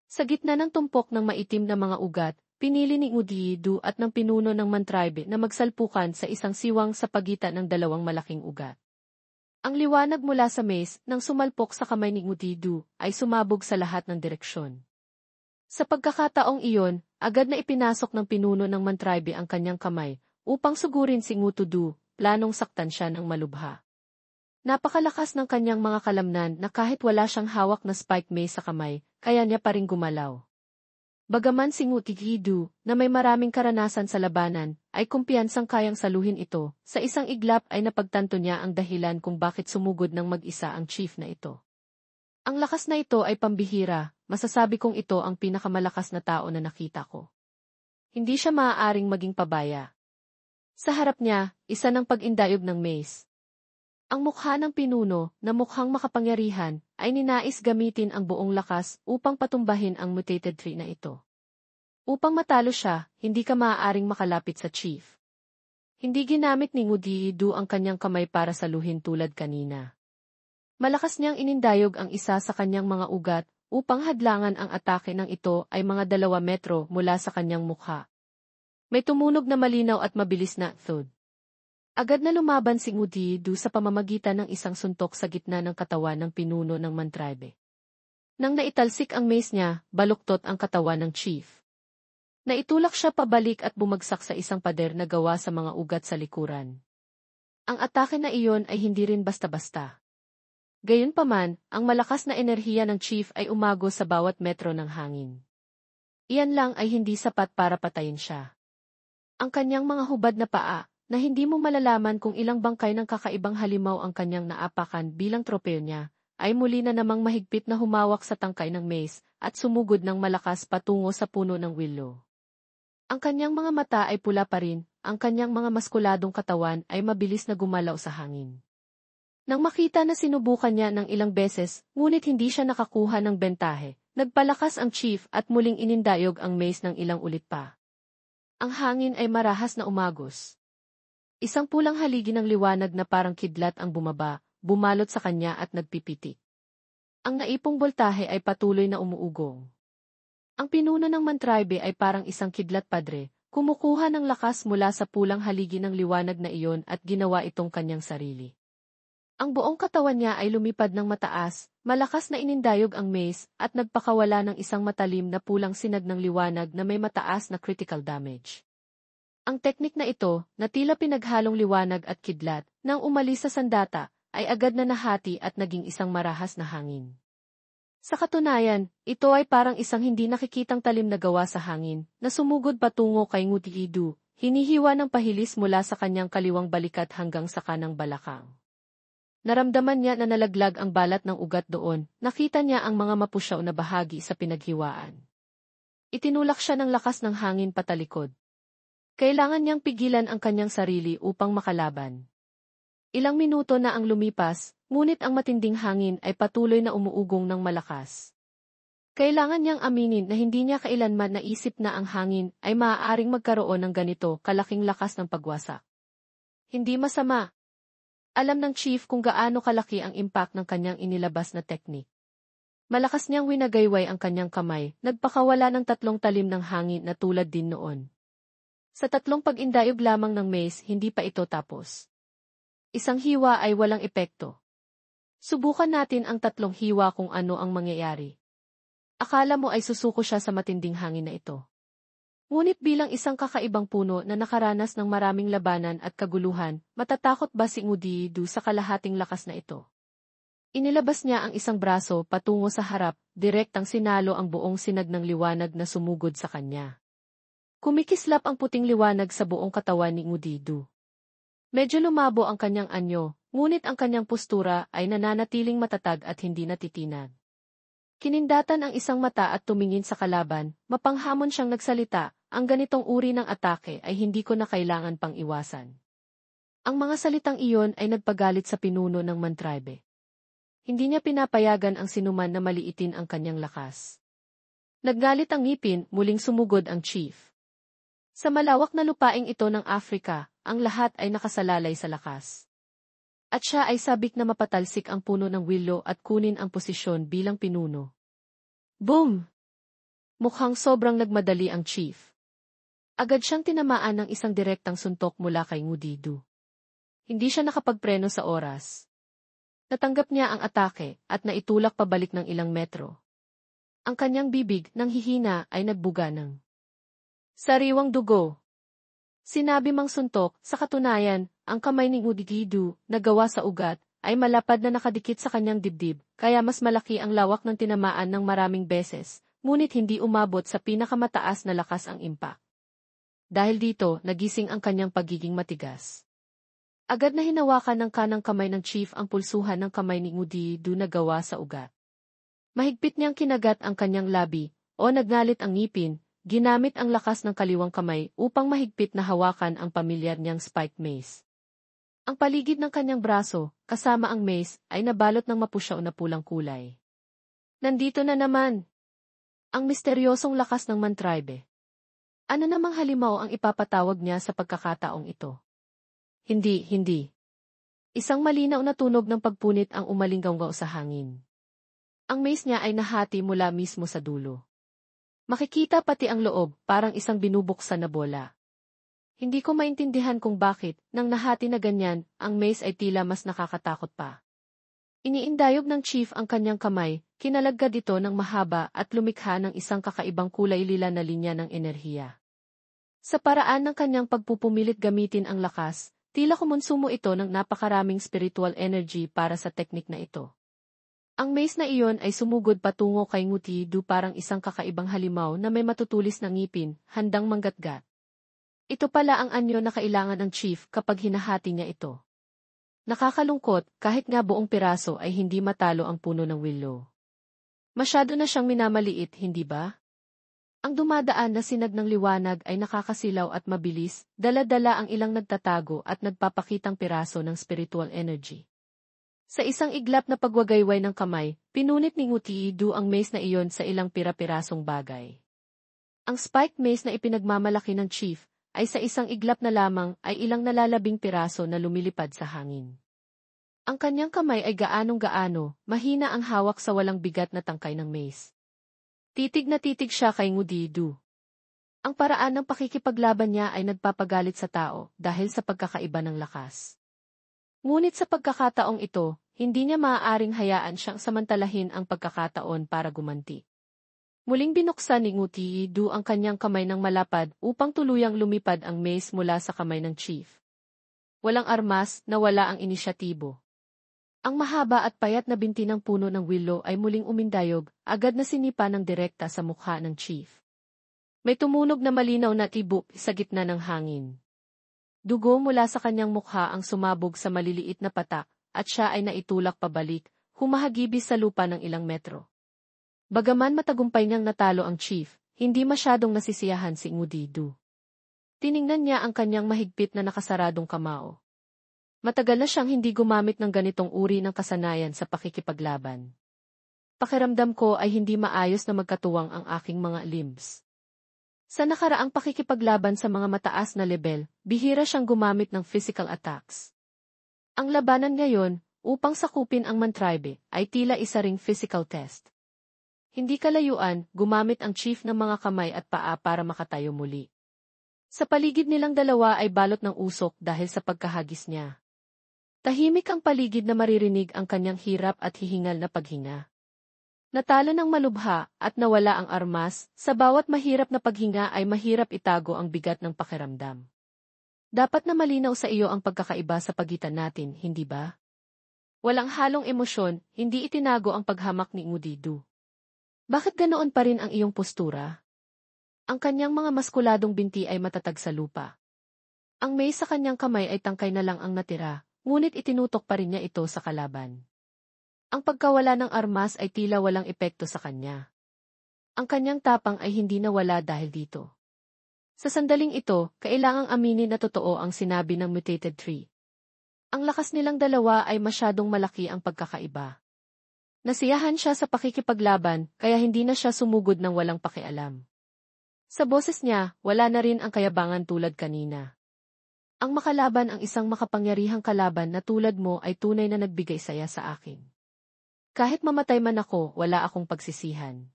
Sa gitna ng tumpok ng maitim na mga ugat, pinili ni Udiidu at ng pinuno ng Mantribe na magsalpukan sa isang siwang sa pagitan ng dalawang malaking ugat. Ang liwanag mula sa maze nang sumalpok sa kamay ni Udiidu ay sumabog sa lahat ng direksyon. Sa pagkakataong iyon, agad na ipinasok ng pinuno ng Mantribe ang kanyang kamay upang sugurin si Ngutudu, planong saktan siya ng malubha. Napakalakas ng kanyang mga kalamnan na kahit wala siyang hawak na spike mace sa kamay, kaya niya pa ring gumalaw. Bagaman si Ngutudu, na may maraming karanasan sa labanan, ay kumpiyansang kayang saluhin ito, sa isang iglap ay napagtanto niya ang dahilan kung bakit sumugod ng mag-isa ang chief na ito. Ang lakas na ito ay pambihira, masasabi kong ito ang pinakamalakas na tao na nakita ko. Hindi siya maaaring maging pabaya. Sa harap niya, isa ng pag-indayog ng mace. Ang mukha ng pinuno, na mukhang makapangyarihan, ay ninais gamitin ang buong lakas upang patumbahin ang mutated tree na ito. Upang matalo siya, hindi ka maaaring makalapit sa chief. Hindi ginamit ni Ngudiidu ang kanyang kamay para saluhin tulad kanina. Malakas niyang inindayog ang isa sa kanyang mga ugat upang hadlangan ang atake ng ito ay mga 2 metro mula sa kanyang mukha. May tumunog na malinaw at mabilis na thud. Agad na lumaban si Ngudiidu sa pamamagitan ng isang suntok sa gitna ng katawan ng pinuno ng Mantribe. Nang naitalsik ang mace niya, baluktot ang katawan ng chief. Naitulak siya pabalik at bumagsak sa isang pader na gawa sa mga ugat sa likuran. Ang atake na iyon ay hindi rin basta-basta. Gayunpaman, ang malakas na enerhiya ng chief ay umagos sa bawat metro ng hangin. Iyan lang ay hindi sapat para patayin siya. Ang kanyang mga hubad na paa, na hindi mo malalaman kung ilang bangkay ng kakaibang halimaw ang kanyang naapakan bilang tropeo niya, ay muli na namang mahigpit na humawak sa tangkay ng mace at sumugod ng malakas patungo sa puno ng willow. Ang kanyang mga mata ay pula pa rin, ang kanyang mga maskuladong katawan ay mabilis na gumalaw sa hangin. Nang makita na sinubukan niya ng ilang beses, ngunit hindi siya nakakuha ng bentahe, nagpalakas ang chief at muling inindayog ang mace ng ilang ulit pa. Ang hangin ay marahas na umagos. Isang pulang haligi ng liwanag na parang kidlat ang bumaba, bumalot sa kanya at nagpipitik. Ang naipong boltahe ay patuloy na umuugong. Ang pinuno ng Mantribe ay parang isang kidlat padre, kumukuha ng lakas mula sa pulang haligi ng liwanag na iyon at ginawa itong kanyang sarili. Ang buong katawan niya ay lumipad ng mataas, malakas na inindayog ang mace at nagpakawala ng isang matalim na pulang sinag ng liwanag na may mataas na critical damage. Ang teknik na ito, na tila pinaghalong liwanag at kidlat, nang umalis sa sandata, ay agad na nahati at naging isang marahas na hangin. Sa katunayan, ito ay parang isang hindi nakikitang talim na gawa sa hangin, na sumugod patungo kay Ngudiidu, hinihiwa ng pahilis mula sa kanyang kaliwang balikat hanggang sa kanang balakang. Naramdaman niya na nalaglag ang balat ng ugat doon, nakita niya ang mga mapusyaw na bahagi sa pinaghiwaan. Itinulak siya ng lakas ng hangin patalikod. Kailangan niyang pigilan ang kanyang sarili upang makalaban. Ilang minuto na ang lumipas, ngunit ang matinding hangin ay patuloy na umuugong ng malakas. Kailangan niyang aminin na hindi niya kailanman naisip na ang hangin ay maaaring magkaroon ng ganito kalaking lakas ng pagwasak. Hindi masama. Alam ng chief kung gaano kalaki ang impact ng kanyang inilabas na teknik. Malakas niyang winagayway ang kanyang kamay, nagpakawala ng 3 talim ng hangin na tulad din noon. Sa 3 pag-indayog lamang ng mace, hindi pa ito tapos. Isang hiwa ay walang epekto. Subukan natin ang 3 hiwa kung ano ang mangyayari. Akala mo ay susuko siya sa matinding hangin na ito. Ngunit bilang isang kakaibang puno na nakaranas ng maraming labanan at kaguluhan, matatakot ba si Ngudiidu sa kalahating lakas na ito? Inilabas niya ang isang braso patungo sa harap, direktang sinalo ang buong sinag ng liwanag na sumugod sa kanya. Kumikislap ang puting liwanag sa buong katawan ni Ngudiidu. Medyo lumabo ang kanyang anyo, ngunit ang kanyang postura ay nananatiling matatag at hindi natitinag. Kinindatan ang isang mata at tumingin sa kalaban, mapanghamon siyang nagsalita, ang ganitong uri ng atake ay hindi ko na kailangan pang iwasan. Ang mga salitang iyon ay nagpagalit sa pinuno ng Mantribe. Hindi niya pinapayagan ang sinuman na maliitin ang kanyang lakas. Naggalit ang ngipin, muling sumugod ang chief. Sa malawak na lupaing ito ng Afrika, ang lahat ay nakasalalay sa lakas. At siya ay sabik na mapatalsik ang puno ng willow at kunin ang posisyon bilang pinuno. Boom! Mukhang sobrang nagmadali ang chief. Agad siyang tinamaan ng isang direktang suntok mula kay Ngudidu. Hindi siya nakapagpreno sa oras. Natanggap niya ang atake at naitulak pabalik ng ilang metro. Ang kanyang bibig nang hihina ay nagbuga ng sariwang dugo. Sinabi mang suntok, sa katunayan, ang kamay ni Ngudidu na gawa sa ugat ay malapad na nakadikit sa kanyang dibdib, kaya mas malaki ang lawak ng tinamaan ng maraming beses, ngunit hindi umabot sa pinakamataas na lakas ang impact. Dahil dito, nagising ang kanyang pagiging matigas. Agad na hinawakan ng kanang kamay ng chief ang pulsuhan ng kamay ni Ngudidu na gawa sa ugat. Mahigpit niyang kinagat ang kanyang labi, o nagngalit ang ngipin, ginamit ang lakas ng kaliwang kamay upang mahigpit na hawakan ang pamilyar niyang spike mace. Ang paligid ng kanyang braso, kasama ang mace, ay nabalot ng mapusyaw na pulang kulay. Nandito na naman! Ang misteryosong lakas ng mantribe. Ano namang halimaw ang ipapatawag niya sa pagkakataong ito? Hindi. Isang malinaw na tunog ng pagpunit ang umalinggaw sa hangin. Ang mace niya ay nahati mula mismo sa dulo. Makikita pati ang loob, parang isang binubuksan na bola. Hindi ko maintindihan kung bakit, nang nahati na ganyan, ang mace ay tila mas nakakatakot pa. Iniindayog ng chief ang kanyang kamay, kinalagad ito ng mahaba at lumikha ng isang kakaibang kulay lila na linya ng enerhiya. Sa paraan ng kanyang pagpupumilit gamitin ang lakas, tila kumonsumo ito ng napakaraming spiritual energy para sa teknik na ito. Ang mace na iyon ay sumugod patungo kay Ngudidu parang isang kakaibang halimaw na may matutulis na ngipin, handang manggatgat. Ito pala ang anyo na kailangan ng chief kapag hinahati niya ito. Nakakalungkot, kahit nga buong piraso ay hindi matalo ang puno ng willow. Masyado na siyang minamaliit, hindi ba? Ang dumadaan na sinag ng liwanag ay nakakasilaw at mabilis, dala-dala ang ilang nagtatago at nagpapakitang piraso ng spiritual energy. Sa isang iglap na pagwagayway ng kamay, pinunit ni Ngudidu ang mace na iyon sa ilang pira-pirasong bagay. Ang spike mace na ipinagmamalaki ng chief, ay sa isang iglap na lamang ay ilang nalalabing piraso na lumilipad sa hangin. Ang kanyang kamay ay gaanong-gaano, mahina ang hawak sa walang bigat na tangkay ng mace. Titig na titig siya kay Ngudidu. Ang paraan ng pakikipaglaban niya ay nagpapagalit sa tao dahil sa pagkakaiba ng lakas. Ngunit sa pagkakataong ito, hindi niya maaaring hayaan siyang samantalahin ang pagkakataon para gumanti. Muling binuksan ni Ngudidu ang kanyang kamay ng malapad upang tuluyang lumipad ang mace mula sa kamay ng chief. Walang armas, nawala ang inisyatibo. Ang mahaba at payat na binti ng puno ng willow ay muling umindayog, agad na sinipa ng direkta sa mukha ng chief. May tumunog na malinaw na tibok sa gitna ng hangin. Dugo mula sa kanyang mukha ang sumabog sa maliliit na patak, at siya ay naitulak pabalik, humahagibis sa lupa ng ilang metro. Bagaman matagumpay niyang natalo ang chief, hindi masyadong nasisiyahan si Ngudidu. Tiningnan niya ang kanyang mahigpit na nakasaradong kamao. Matagal na siyang hindi gumamit ng ganitong uri ng kasanayan sa pakikipaglaban. Pakiramdam ko ay hindi maayos na magkatuwang ang aking mga limbs. Sa nakaraang pakikipaglaban sa mga mataas na level, bihira siyang gumamit ng physical attacks. Ang labanan ngayon, upang sakupin ang mantribe, ay tila isa ring physical test. Hindi kalayuan, gumamit ang chief ng mga kamay at paa para makatayo muli. Sa paligid nilang dalawa ay balot ng usok dahil sa pagkahagis niya. Tahimik ang paligid na maririnig ang kanyang hirap at hihingal na paghinga. Natalo ng malubha at nawala ang armas, sa bawat mahirap na paghinga ay mahirap itago ang bigat ng pakiramdam. Dapat na malinaw sa iyo ang pagkakaiba sa pagitan natin, hindi ba? Walang halong emosyon, hindi itinago ang paghamak ni Ngudidu. Bakit ganoon pa rin ang iyong postura? Ang kanyang mga maskuladong binti ay matatag sa lupa. Ang mace sa kanyang kamay ay tangkay na lang ang natira, ngunit itinutok pa rin niya ito sa kalaban. Ang pagkawala ng armas ay tila walang epekto sa kanya. Ang kanyang tapang ay hindi nawala dahil dito. Sa sandaling ito, kailangang aminin na totoo ang sinabi ng mutated tree. Ang lakas nilang dalawa ay masyadong malaki ang pagkakaiba. Nasiyahan siya sa pakikipaglaban, kaya hindi na siya sumugod ng walang pakialam. Sa boses niya, wala na rin ang kayabangan tulad kanina. Ang makalaban ang isang makapangyarihang kalaban na tulad mo ay tunay na nagbigay saya sa akin. Kahit mamatay man ako, wala akong pagsisihan.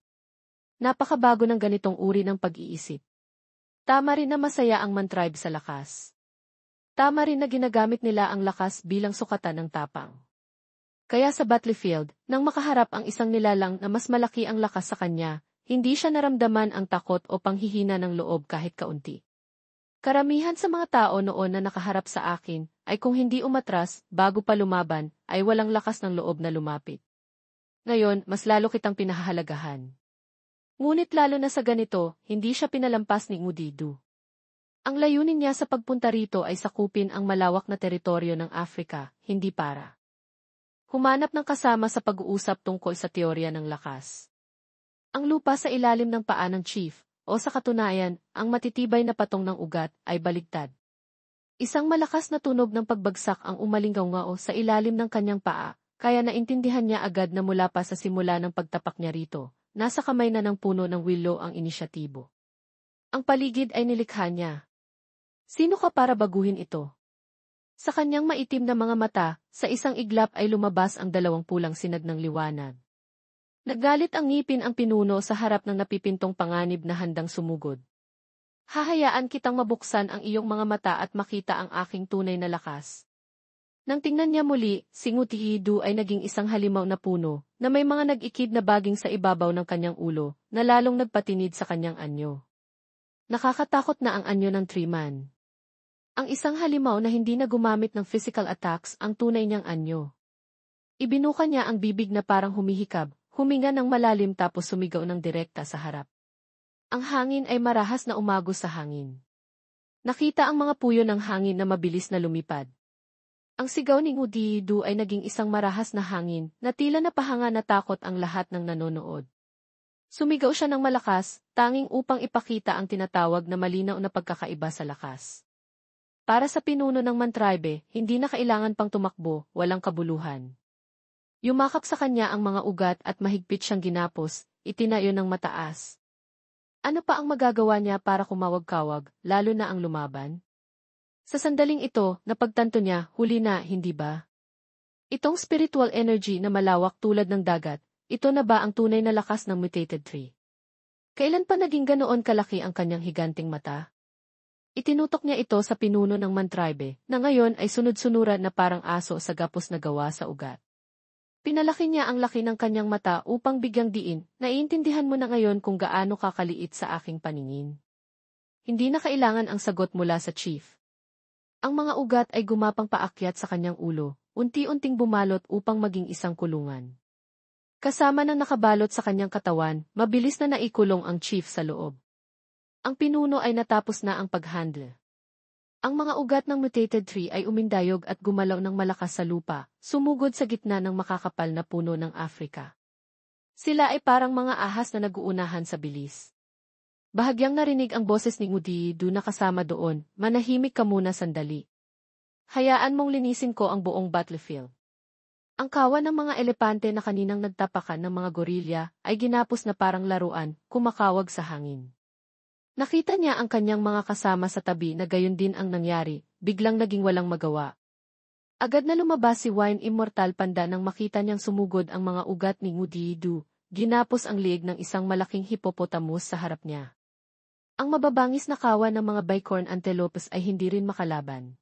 Napakabago ng ganitong uri ng pag-iisip. Tama rin na masaya ang mantribe sa lakas. Tama rin na ginagamit nila ang lakas bilang sukatan ng tapang. Kaya sa battlefield, nang makaharap ang isang nilalang na mas malaki ang lakas sa kanya, hindi siya naramdaman ang takot o panghihina ng loob kahit kaunti. Karamihan sa mga tao noon na nakaharap sa akin, ay kung hindi umatras, bago pa lumaban, ay walang lakas ng loob na lumapit. Ngayon, mas lalo kitang pinahahalagahan. Ngunit lalo na sa ganito, hindi siya pinalampas ni Ngudidu. Ang layunin niya sa pagpunta rito ay sakupin ang malawak na teritoryo ng Afrika, hindi para humanap ng kasama sa pag-uusap tungkol sa teorya ng lakas. Ang lupa sa ilalim ng paa ng chief, o sa katunayan, ang matitibay na patong ng ugat, ay baligtad. Isang malakas na tunog ng pagbagsak ang umalinggaw-ngao sa ilalim ng kanyang paa, kaya naintindihan niya agad na mula pa sa simula ng pagtapak niya rito, nasa kamay na ng puno ng willow ang inisyatibo. Ang paligid ay nilikha niya. Sino ka para baguhin ito? Sa kanyang maitim na mga mata, sa isang iglap ay lumabas ang dalawang pulang sinag ng liwanag. Naggalit ang ngipin ang pinuno sa harap ng napipintong panganib na handang sumugod. Hahayaan kitang mabuksan ang iyong mga mata at makita ang aking tunay na lakas. Nang tingnan niya muli, si Ngudidu ay naging isang halimaw na puno, na may mga nag-ikid na baging sa ibabaw ng kanyang ulo, na lalong nagpatinid sa kanyang anyo. Nakakatakot na ang anyo ng Triman. Ang isang halimaw na hindi na gumamit ng physical attacks ang tunay niyang anyo. Ibinuka niya ang bibig na parang humihikab, huminga ng malalim tapos sumigaw ng direkta sa harap. Ang hangin ay marahas na umagos sa hangin. Nakita ang mga puyo ng hangin na mabilis na lumipad. Ang sigaw ni Ngudidu ay naging isang marahas na hangin na tila napahanga na takot ang lahat ng nanonood. Sumigaw siya ng malakas, tanging upang ipakita ang tinatawag na malinaw na pagkakaiba sa lakas. Para sa pinuno ng mantribe, hindi na kailangan pang tumakbo, walang kabuluhan. Yumakap sa kanya ang mga ugat at mahigpit siyang ginapos, itinayo ng mataas. Ano pa ang magagawa niya para kumawag-kawag, lalo na ang lumaban? Sa sandaling ito, napagtanto niya, huli na, hindi ba? Itong spiritual energy na malawak tulad ng dagat, ito na ba ang tunay na lakas ng mutated tree? Kailan pa naging ganoon kalaki ang kanyang higanting mata? Itinutok niya ito sa pinuno ng mantribe, na ngayon ay sunod-sunuran na parang aso sa gapos na gawa sa ugat. Pinalaki niya ang laki ng kanyang mata upang bigyang diin, naiintindihan mo na ngayon kung gaano kakaliit sa aking paningin. Hindi na kailangan ang sagot mula sa chief. Ang mga ugat ay gumapang paakyat sa kanyang ulo, unti-unting bumalot upang maging isang kulungan. Kasama ng nakabalot sa kanyang katawan, mabilis na naikulong ang chief sa loob. Ang pinuno ay natapos na ang pag-handle. Ang mga ugat ng mutated tree ay umindayog at gumalaw ng malakas sa lupa, sumugod sa gitna ng makakapal na puno ng Afrika. Sila ay parang mga ahas na nag-uunahan sa bilis. Bahagyang narinig ang boses ni Ngudidu na kasama doon, manahimik ka muna sandali. Hayaan mong linisin ko ang buong battlefield. Ang kawan ng mga elepante na kaninang nagtapakan ng mga gorilya ay ginapos na parang laruan, kumakawag sa hangin. Nakita niya ang kanyang mga kasama sa tabi na gayon din ang nangyari, biglang naging walang magawa. Agad na lumabas si Wine Immortal Panda nang makita niyang sumugod ang mga ugat ni Ngudidu, ginapos ang liig ng isang malaking hippopotamus sa harap niya. Ang mababangis na kawan ng mga bicorn antelopes ay hindi rin makalaban.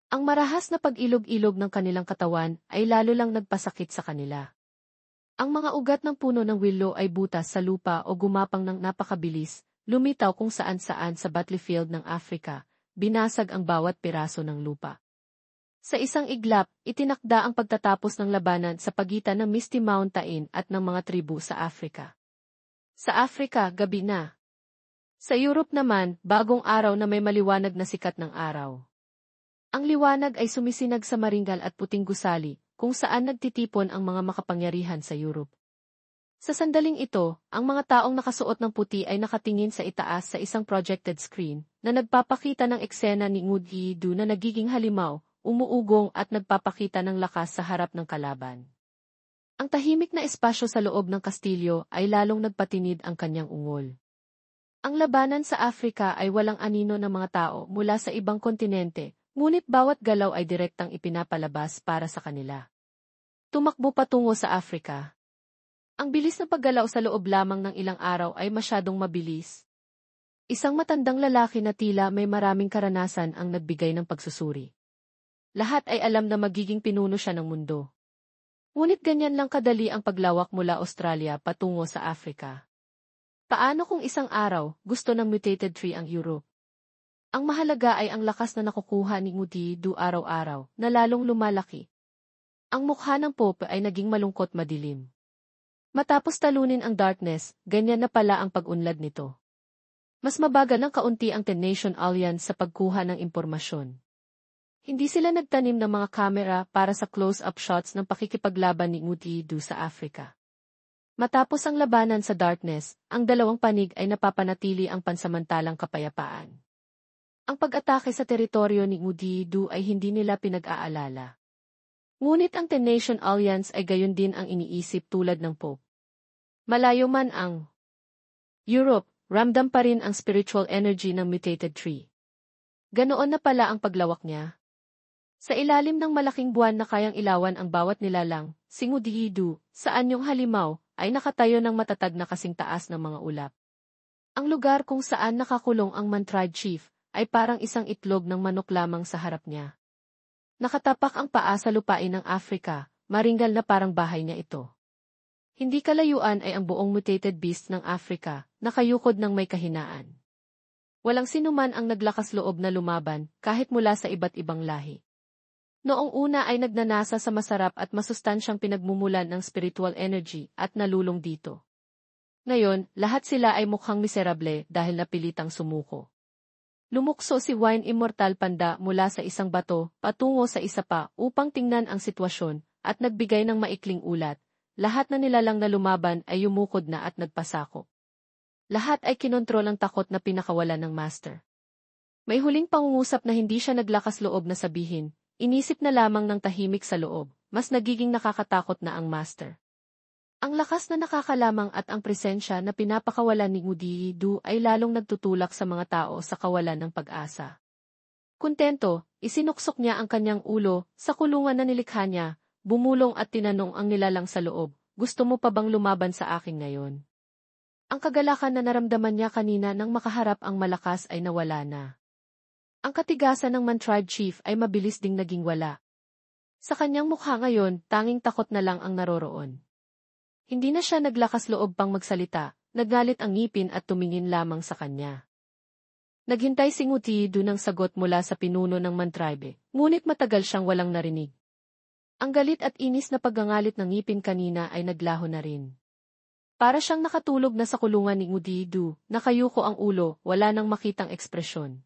Ang marahas na pag-ilog-ilog ng kanilang katawan ay lalo lang nagpasakit sa kanila. Ang mga ugat ng puno ng willow ay butas sa lupa o gumapang ng napakabilis, lumitaw kung saan-saan sa battlefield ng Afrika, binasag ang bawat piraso ng lupa. Sa isang iglap, itinakda ang pagtatapos ng labanan sa pagitan ng Misty Mountain at ng mga tribu sa Afrika. Sa Afrika, gabi na. Sa Europe naman, bagong araw na may maliwanag na sikat ng araw. Ang liwanag ay sumisinag sa maringgal at puting gusali, kung saan nagtitipon ang mga makapangyarihan sa Europe. Sa sandaling ito, ang mga taong nakasuot ng puti ay nakatingin sa itaas sa isang projected screen, na nagpapakita ng eksena ni Ngudidu na nagiging halimaw, umuugong at nagpapakita ng lakas sa harap ng kalaban. Ang tahimik na espasyo sa loob ng kastilyo ay lalong nagpatinid ang kanyang ungol. Ang labanan sa Afrika ay walang anino ng mga tao mula sa ibang kontinente, ngunit bawat galaw ay direktang ipinapalabas para sa kanila. Tumakbo patungo sa Afrika. Ang bilis na paggalaw sa loob lamang ng ilang araw ay masyadong mabilis. Isang matandang lalaki na tila may maraming karanasan ang nagbigay ng pagsusuri. Lahat ay alam na magiging pinuno siya ng mundo. Ngunit ganyan lang kadali ang paglawak mula Australia patungo sa Africa. Paano kung isang araw, gusto ng mutated tree ang Europe? Ang mahalaga ay ang lakas na nakukuha ni Ngudi araw-araw, na lalong lumalaki. Ang mukha ng Pope ay naging malungkot madilim. Matapos talunin ang darkness, ganyan na pala ang pag-unlad nito. Mas mabagal ng kaunti ang 10-Nation Alliance sa pagkuha ng impormasyon. Hindi sila nagtanim ng mga kamera para sa close-up shots ng pakikipaglaban ni Ngudi sa Africa. Matapos ang labanan sa darkness, ang dalawang panig ay napapanatili ang pansamantalang kapayapaan. Ang pag-atake sa teritoryo ni Ngudi ay hindi nila pinag-aalala. Ngunit ang 10-Nation Alliance ay gayon din ang iniisip tulad ng Pope. Malayo man ang Europe, ramdam pa rin ang spiritual energy ng mutated tree. Ganoon na pala ang paglawak niya. Sa ilalim ng malaking buwan na kayang ilawan ang bawat nilalang, si Ngudi sa anyong halimaw, ay nakatayo ng matatag na kasing taas ng mga ulap. Ang lugar kung saan nakakulong ang Mantride Chief, ay parang isang itlog ng manok lamang sa harap niya. Nakatapak ang paa sa lupain ng Africa, maringgal na parang bahay niya ito. Hindi kalayuan ay ang buong mutated beast ng Africa, nakayukod ng may kahinaan. Walang sinuman ang naglakas loob na lumaban, kahit mula sa iba't ibang lahi. Noong una ay nagnanasa sa masarap at masustansyang pinagmumulan ng spiritual energy at nalulong dito. Ngayon, lahat sila ay mukhang miserable dahil napilitang sumuko. Lumukso si Wine Immortal Panda mula sa isang bato, patungo sa isa pa upang tingnan ang sitwasyon, at nagbigay ng maikling ulat. Lahat na nilalang na lumaban ay yumukod na at nagpasako. Lahat ay kinontrol ang takot na pinakawalan ng Master. May huling pangungusap na hindi siya naglakas loob na sabihin, inisip na lamang ng tahimik sa loob, mas nagiging nakakatakot na ang Master. Ang lakas na nakakalamang at ang presensya na pinapakawalan ni Ngudi ay lalong nagtutulak sa mga tao sa kawalan ng pag-asa. Kontento, isinuksok niya ang kanyang ulo sa kulungan na nilikha niya, bumulong at tinanong ang nilalang sa loob, gusto mo pa bang lumaban sa akin ngayon? Ang kagalakan na naramdaman niya kanina nang makaharap ang malakas ay nawala na. Ang katigasan ng Mantride Chief ay mabilis ding naging wala. Sa kanyang mukha ngayon, tanging takot na lang ang naroroon. Hindi na siya naglakas loob pang magsalita, naggalit ang ngipin at tumingin lamang sa kanya. Naghintay si Ngudi ng sagot mula sa pinuno ng Mantribe, ngunit matagal siyang walang narinig. Ang galit at inis na paggangalit ng ngipin kanina ay naglaho na rin. Para siyang nakatulog na sa kulungan ni Ngudi, nakayuko ang ulo, wala nang makitang ekspresyon.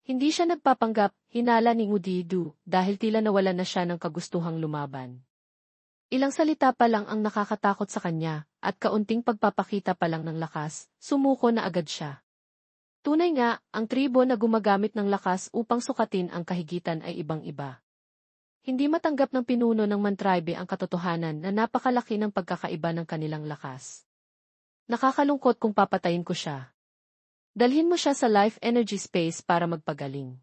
Hindi siya nagpapanggap, hinala ni Ngudi dahil tila nawala na siya ng kagustuhang lumaban. Ilang salita pa lang ang nakakatakot sa kanya, at kaunting pagpapakita pa lang ng lakas, sumuko na agad siya. Tunay nga, ang tribo na gumagamit ng lakas upang sukatin ang kahigitan ay ibang-iba. Hindi matanggap ng pinuno ng Mantribe ang katotohanan na napakalaki ng pagkakaiba ng kanilang lakas. Nakakalungkot kung papatayin ko siya. Dalhin mo siya sa life energy space para magpagaling.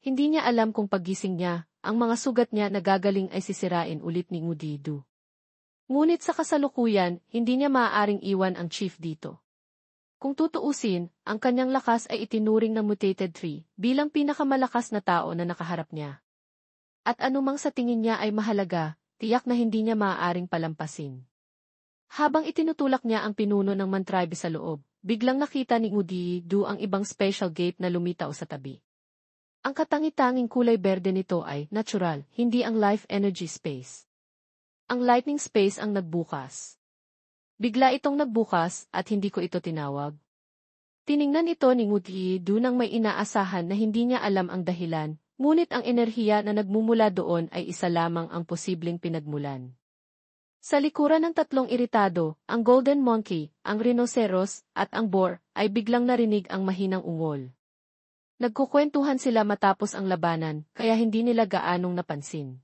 Hindi niya alam kung paggising niya, ang mga sugat niya na gagaling ay sisirain ulit ni Ngudi. Ngunit sa kasalukuyan, hindi niya maaaring iwan ang chief dito. Kung tutuusin, ang kanyang lakas ay itinuring ng mutated tree bilang pinakamalakas na tao na nakaharap niya. At anumang sa tingin niya ay mahalaga, tiyak na hindi niya maaaring palampasin. Habang itinutulak niya ang pinuno ng Mantribe sa loob, biglang nakita ni Ngudi ang ibang special gate na lumitaw sa tabi. Ang katangi-tanging kulay berde nito ay natural, hindi ang life energy space. Ang lightning space ang nagbukas. Bigla itong nagbukas at hindi ko ito tinawag. Tiningnan ito ni Ngudi nang may inaasahan na hindi niya alam ang dahilan. Ngunit ang enerhiya na nagmumula doon ay isa lamang ang posibleng pinagmulan. Sa likuran ng tatlong iritado, ang Golden Monkey, ang Rhinoceros, at ang Boar, ay biglang narinig ang mahinang ungol. Nagkukwentuhan sila matapos ang labanan, kaya hindi nila gaanong napansin.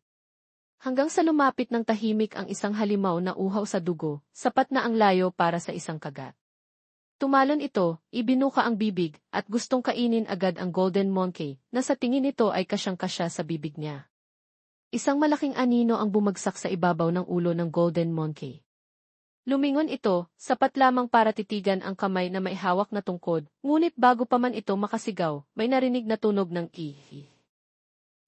Hanggang sa lumapit ng tahimik ang isang halimaw na uhaw sa dugo, sapat na ang layo para sa isang kagat. Tumalon ito, ibinuka ang bibig, at gustong kainin agad ang Golden Monkey, na sa tingin nito ay kasyang-kasya sa bibig niya. Isang malaking anino ang bumagsak sa ibabaw ng ulo ng Golden Monkey. Lumingon ito, sapat lamang para titigan ang kamay na may hawak na tungkod, ngunit bago pa man ito makasigaw, may narinig na tunog ng ihi.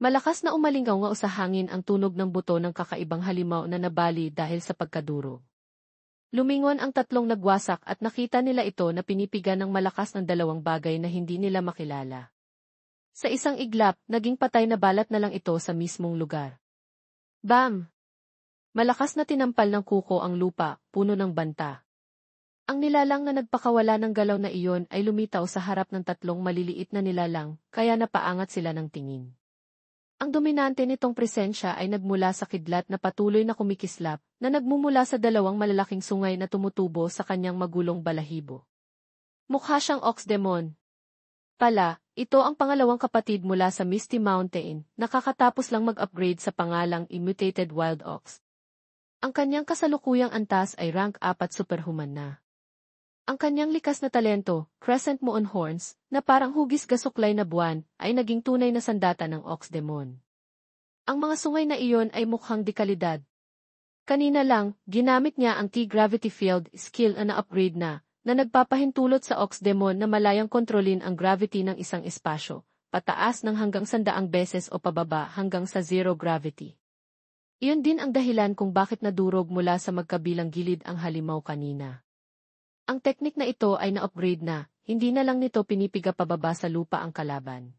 Malakas na umalingaw sa hangin ang tunog ng buto ng kakaibang halimaw na nabali dahil sa pagkaduro. Lumingon ang tatlong nagwasak at nakita nila ito na pinipiga ng malakas ng dalawang bagay na hindi nila makilala. Sa isang iglap, naging patay na balat na lang ito sa mismong lugar. Bam! Malakas na tinampal ng kuko ang lupa, puno ng banta. Ang nilalang na nagpakawala ng galaw na iyon ay lumitaw sa harap ng tatlong maliliit na nilalang, kaya napaangat sila ng tingin. Ang dominante nitong presensya ay nagmula sa kidlat na patuloy na kumikislap, na nagmumula sa dalawang malalaking sungay na tumutubo sa kanyang magulong balahibo. Mukha siyang ox demon. Pala, ito ang pangalawang kapatid mula sa Misty Mountain, nakakatapos lang mag-upgrade sa pangalang Immutated Wild Ox. Ang kanyang kasalukuyang antas ay rank 4 superhuman na. Ang kanyang likas na talento, Crescent Moon Horns, na parang hugis gasuklay na buwan, ay naging tunay na sandata ng Ox Demon. Ang mga sungay na iyon ay mukhang dekalidad. Kanina lang, ginamit niya ang T-Gravity Field skill na upgrade na nagpapahintulot sa Ox Demon na malayang kontrolin ang gravity ng isang espasyo, pataas ng hanggang 100 beses o pababa hanggang sa zero gravity. Iyon din ang dahilan kung bakit nadurog mula sa magkabilang gilid ang halimaw kanina. Ang teknik na ito ay na-upgrade na, hindi na lang nito pinipiga pababa sa lupa ang kalaban.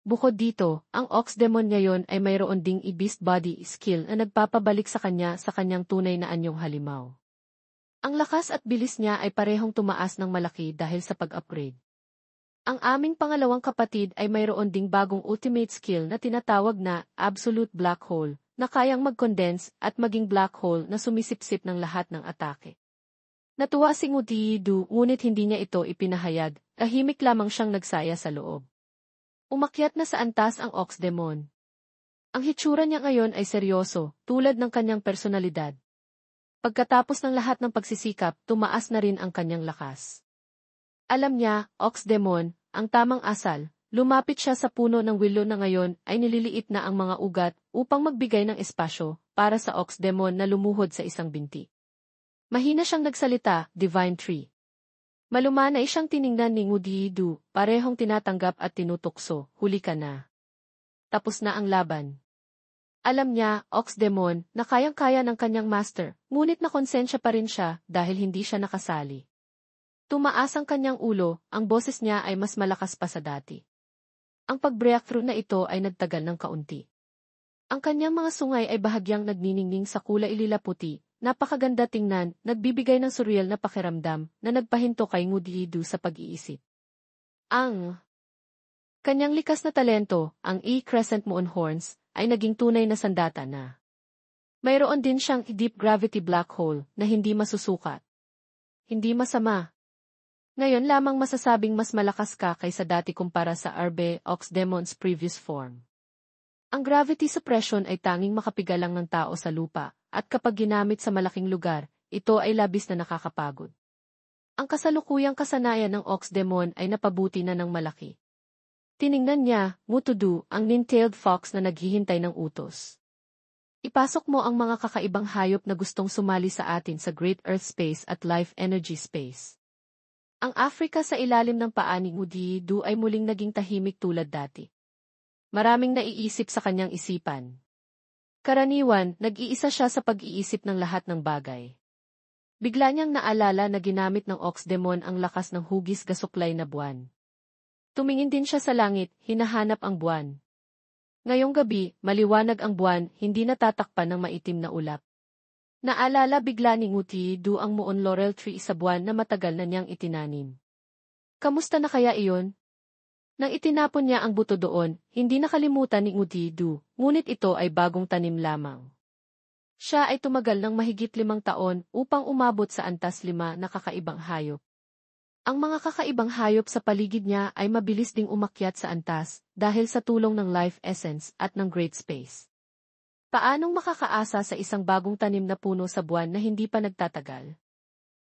Bukod dito, ang Ox Demon ngayon ay mayroon ding i-beast body skill na nagpapabalik sa kanyang tunay na anyong halimaw. Ang lakas at bilis niya ay parehong tumaas ng malaki dahil sa pag-upgrade. Ang aming pangalawang kapatid ay mayroon ding bagong ultimate skill na tinatawag na Absolute Black Hole, na kayang mag-condense at maging black hole na sumisipsip ng lahat ng atake. Natuwa si Ngudidu ngunit hindi niya ito ipinahayag, tahimik lamang siyang nagsaya sa loob. Umakyat na sa antas ang Ox Demon. Ang hitsura niya ngayon ay seryoso, tulad ng kanyang personalidad. Pagkatapos ng lahat ng pagsisikap, tumaas na rin ang kanyang lakas. Alam niya, Ox Demon, ang tamang asal. Lumapit siya sa puno ng willow na ngayon ay nililiit na ang mga ugat upang magbigay ng espasyo para sa Ox Demon na lumuhod sa isang binti. Mahina siyang nagsalita, Divine Tree. Malumanay siyang tiningnan ni Ngudidu, parehong tinatanggap at tinutukso, huli ka na. Tapos na ang laban. Alam niya, Ox Demon, na kayang-kaya ng kanyang master, ngunit nakonsensya pa rin siya dahil hindi siya nakasali. Tumaas ang kanyang ulo, ang boses niya ay mas malakas pa sa dati. Ang pag-breakthrough na ito ay nagtagal ng kaunti. Ang kanyang mga sungay ay bahagyang nagniningning sa kulay lila puti, napakaganda tingnan, nagbibigay ng surreal na pakiramdam na nagpahinto kay Ngudidu sa pag-iisip. Ang kanyang likas na talento, ang E-Crescent Moon Horns, ay naging tunay na sandata na. Mayroon din siyang deep gravity black hole na hindi masusukat. Hindi masama. Ngayon lamang masasabing mas malakas ka kaysa dati kumpara sa RB Ox Demon's previous form. Ang gravity suppression ay tanging makapigalang ng tao sa lupa, at kapag ginamit sa malaking lugar, ito ay labis na nakakapagod. Ang kasalukuyang kasanayan ng Ox Demon ay napabuti na ng malaki. Tiningnan niya, Ngudidu, ang nin-tailed fox na naghihintay ng utos. Ipasok mo ang mga kakaibang hayop na gustong sumali sa atin sa Great Earth Space at Life Energy Space. Ang Africa sa ilalim ng paa ni Ngudidu ay muling naging tahimik tulad dati. Maraming naiisip sa kanyang isipan. Karaniwan, nag-iisa siya sa pag-iisip ng lahat ng bagay. Bigla niyang naalala na ginamit ng Ox Demon ang lakas ng hugis gasuklay na buwan. Tumingin din siya sa langit, hinahanap ang buwan. Ngayong gabi, maliwanag ang buwan, hindi natatakpan ng maitim na ulap. Naalala bigla ni Ngudidu ang muon laurel tree sa buwan na matagal na niyang itinanim. Kamusta na kaya iyon? Nang itinapon niya ang buto doon, hindi nakalimutan ni Ngudidu, ngunit ito ay bagong tanim lamang. Siya ay tumagal ng mahigit 5 taon upang umabot sa antas 5 na kakaibang hayop. Ang mga kakaibang hayop sa paligid niya ay mabilis ding umakyat sa antas dahil sa tulong ng life essence at ng great space. Paanong makakaasa sa isang bagong tanim na puno sa buwan na hindi pa nagtatagal?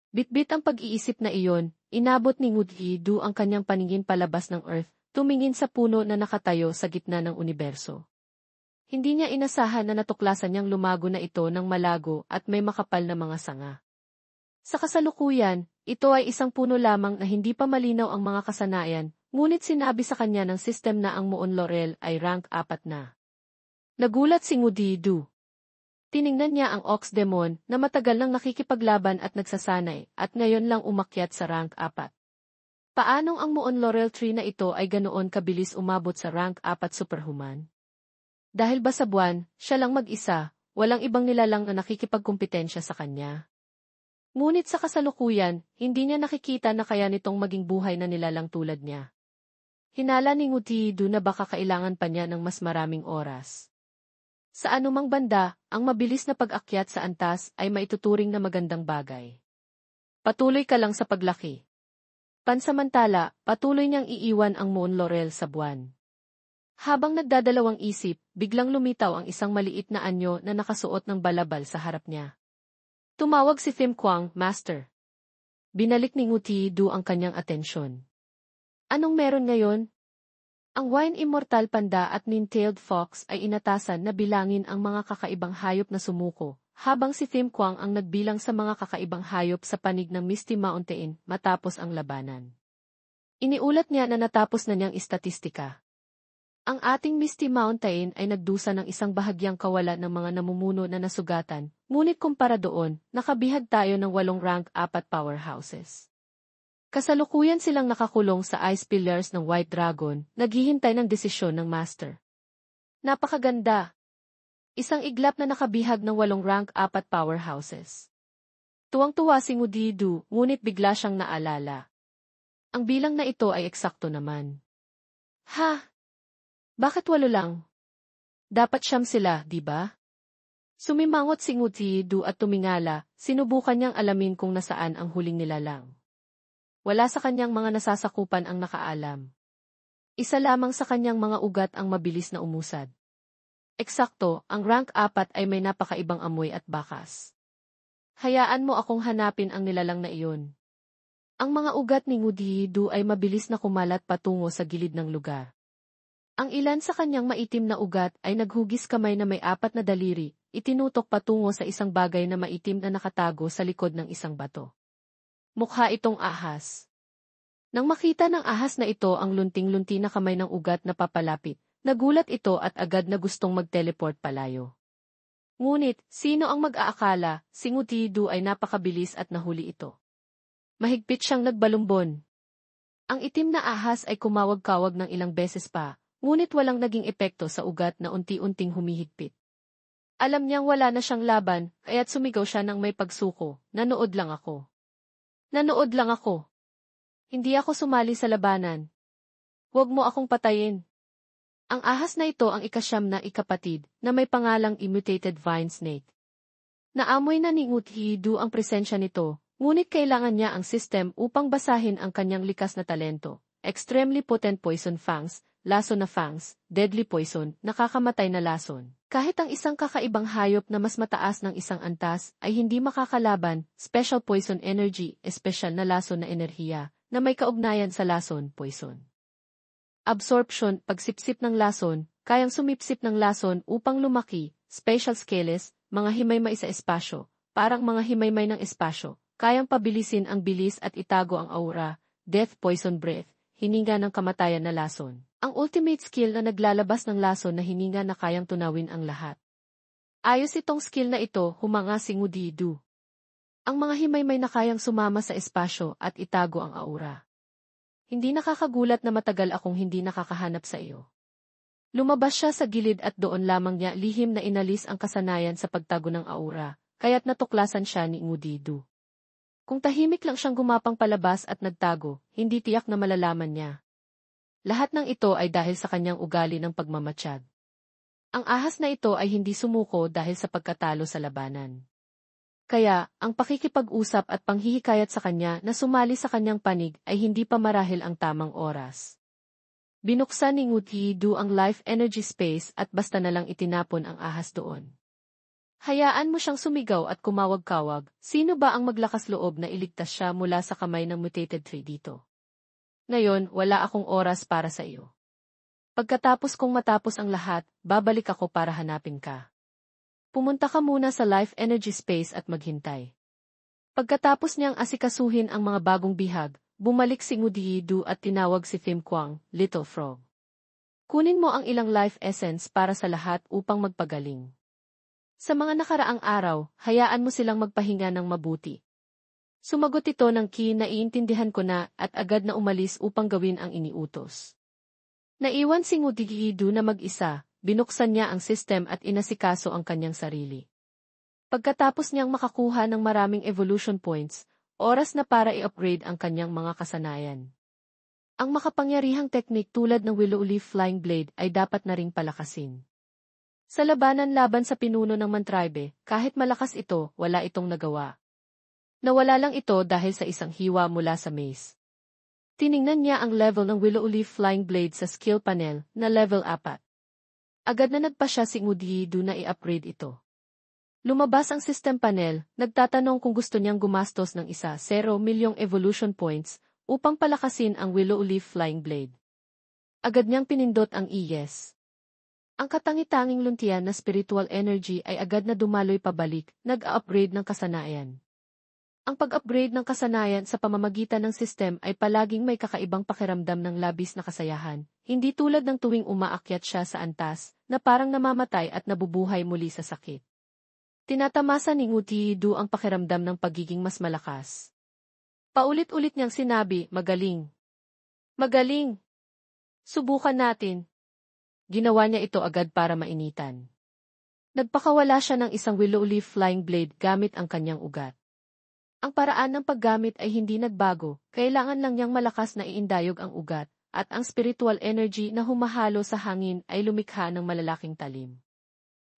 Bitbit ang pag-iisip na iyon, inabot ni Ngudidu ang kanyang paningin palabas ng Earth, tumingin sa puno na nakatayo sa gitna ng universo. Hindi niya inasahan na natuklasan niyang lumago na ito ng malago at may makapal na mga sanga. Sa kasalukuyan, ito ay isang puno lamang na hindi pa malinaw ang mga kasanayan, ngunit sinabi sa kanya ng sistem na ang Muon Laurel ay rank 4 na. Nagulat si Ngudidu. Tiningnan niya ang Ox Demon na matagal nang nakikipaglaban at nagsasanay at ngayon lang umakyat sa rank 4. Paanong ang Muon Laurel tree na ito ay ganoon kabilis umabot sa rank 4 superhuman? Dahil ba sa buwan, siya lang mag-isa, walang ibang nilalang na nakikipagkumpetensya sa kanya. Ngunit sa kasalukuyan, hindi niya nakikita na kaya nitong maging buhay na nilalang tulad niya. Hinala ni Ngudidu na baka kailangan pa niya ng mas maraming oras. Sa anumang banda, ang mabilis na pag-akyat sa antas ay maituturing na magandang bagay. Patuloy ka lang sa paglaki. Pansamantala, patuloy niyang iiwan ang Muon Laurel sa buwan. Habang nagdadalawang isip, biglang lumitaw ang isang maliit na anyo na nakasuot ng balabal sa harap niya. Tumawag si Thim Kwang, Master. Binalik ni Ngudidu ang kanyang atensyon. Anong meron ngayon? Ang Wine Immortal Panda at Nin-tailed Fox ay inatasan na bilangin ang mga kakaibang hayop na sumuko, habang si Thim Kwang ang nagbilang sa mga kakaibang hayop sa panig ng Misty Mountain matapos ang labanan. Iniulat niya na natapos na niyang istatistika. Ang ating Misty Mountain ay nagdusa ng isang bahagyang kawalan ng mga namumuno na nasugatan, ngunit kumpara doon, nakabihag tayo ng 8 rank 4 powerhouses. Kasalukuyan silang nakakulong sa Ice Pillars ng White Dragon, naghihintay ng desisyon ng Master. Napakaganda! Isang iglap na nakabihag ng 8 rank 4 powerhouses. Tuwang-tuwa si Ngudidu, ngunit bigla siyang naalala. Ang bilang na ito ay eksakto naman. Ha? Bakit 8 lang? Dapat 9 sila, di ba? Sumimangot si Ngudidu at tumingala, sinubukan niyang alamin kung nasaan ang huling nilalang. Wala sa kanyang mga nasasakupan ang nakaalam. Isa lamang sa kanyang mga ugat ang mabilis na umusad. Eksakto, ang rank 4 ay may napakaibang amoy at bakas. Hayaan mo akong hanapin ang nilalang na iyon. Ang mga ugat ni Ngudidu ay mabilis na kumalat patungo sa gilid ng lugar. Ang ilan sa kanyang maitim na ugat ay naghugis kamay na may 4 na daliri, itinutok patungo sa isang bagay na maitim na nakatago sa likod ng isang bato. Mukha itong ahas. Nang makita ng ahas na ito ang lunting-lunti na kamay ng ugat na papalapit, nagulat ito at agad na gustong mag-teleport palayo. Ngunit, sino ang mag-aakala, si Ngudidu ay napakabilis at nahuli ito. Mahigpit siyang nagbalumbon. Ang itim na ahas ay kumawag-kawag ng ilang beses pa, ngunit walang naging epekto sa ugat na unti-unting humihigpit. Alam niyang wala na siyang laban, kaya't sumigaw siya ng may pagsuko, nanood lang ako. Nanood lang ako. Hindi ako sumali sa labanan. Huwag mo akong patayin. Ang ahas na ito ang ika-9 na ikapatid na may pangalang Immutated Vine Snake. Naamoy na ni Ngudidu ang presensya nito, ngunit kailangan niya ang system upang basahin ang kanyang likas na talento. Extremely potent poison fangs, lason na fangs, deadly poison, nakakamatay na lason. Kahit ang isang kakaibang hayop na mas mataas ng isang antas ay hindi makakalaban, special poison energy, espesyal na lason na enerhiya, na may kaugnayan sa lason, poison. Absorption, pagsipsip ng lason, kayang sumipsip ng lason upang lumaki, spatial scales, mga himaymay sa espasyo, parang mga himaymay ng espasyo, kayang pabilisin ang bilis at itago ang aura, death poison breath, hininga ng kamatayan na lason. Ang ultimate skill na naglalabas ng lason na hininga na kayang tunawin ang lahat. Ayos itong skill na ito, humanga si Ngudidu. Ang mga himaymay na kayang sumama sa espasyo at itago ang aura. Hindi nakakagulat na matagal akong hindi nakakahanap sa iyo. Lumabas siya sa gilid at doon lamang niya lihim na inalis ang kasanayan sa pagtago ng aura, kaya't natuklasan siya ni Ngudidu. Kung tahimik lang siyang gumapang palabas at nagtago, hindi tiyak na malalaman niya. Lahat ng ito ay dahil sa kanyang ugali ng pagmamatsyag. Ang ahas na ito ay hindi sumuko dahil sa pagkatalo sa labanan. Kaya, ang pakikipag-usap at panghihikayat sa kanya na sumali sa kanyang panig ay hindi pa marahil ang tamang oras. Binuksan ni Ngudidu ang life energy space at basta na lang itinapon ang ahas doon. Hayaan mo siyang sumigaw at kumawag-kawag, sino ba ang maglakas loob na iligtas siya mula sa kamay ng mutated tree dito? Ngayon, wala akong oras para sa iyo. Pagkatapos kong matapos ang lahat, babalik ako para hanapin ka. Pumunta ka muna sa life energy space at maghintay. Pagkatapos niyang asikasuhin ang mga bagong bihag, bumalik si Ngudido at tinawag si Thim Kwang, Little Frog. Kunin mo ang ilang life essence para sa lahat upang magpagaling. Sa mga nakaraang araw, hayaan mo silang magpahinga ng mabuti. Sumagot ito ng Ki na iintindihan ko na at agad na umalis upang gawin ang iniutos. Naiwan si Ngudido na mag-isa, binuksan niya ang system at inasikaso ang kanyang sarili. Pagkatapos niyang makakuha ng maraming evolution points, oras na para i-upgrade ang kanyang mga kasanayan. Ang makapangyarihang teknik tulad ng Willow Leaf Flying Blade ay dapat na ring palakasin. Sa labanan laban sa pinuno ng Mantribe, kahit malakas ito, wala itong nagawa. Nawala lang ito dahil sa isang hiwa mula sa mace. Tiningnan niya ang level ng Willow Leaf Flying Blade sa skill panel na level 4. Agad na nagpa siya si Ngudido na i-upgrade ito. Lumabas ang system panel, nagtatanong kung gusto niyang gumastos ng 1.0 milyong evolution points upang palakasin ang Willow Leaf Flying Blade. Agad niyang pinindot ang yes. Ang katangi-tanging luntian na spiritual energy ay agad na dumaloy pabalik, nag-upgrade ng kasanayan. Ang pag-upgrade ng kasanayan sa pamamagitan ng system ay palaging may kakaibang pakiramdam ng labis na kasayahan, hindi tulad ng tuwing umaakyat siya sa antas, na parang namamatay at nabubuhay muli sa sakit. Tinatamasa ni Ngudido ang pakiramdam ng pagiging mas malakas. Paulit-ulit niyang sinabi, magaling. Magaling. Subukan natin. Ginawa niya ito agad para mainitan. Nagpakawala siya ng isang Willow Leaf Flying Blade gamit ang kanyang ugat. Ang paraan ng paggamit ay hindi nagbago, kailangan lang niyang malakas na iindayog ang ugat, at ang spiritual energy na humahalo sa hangin ay lumikha ng malalaking talim.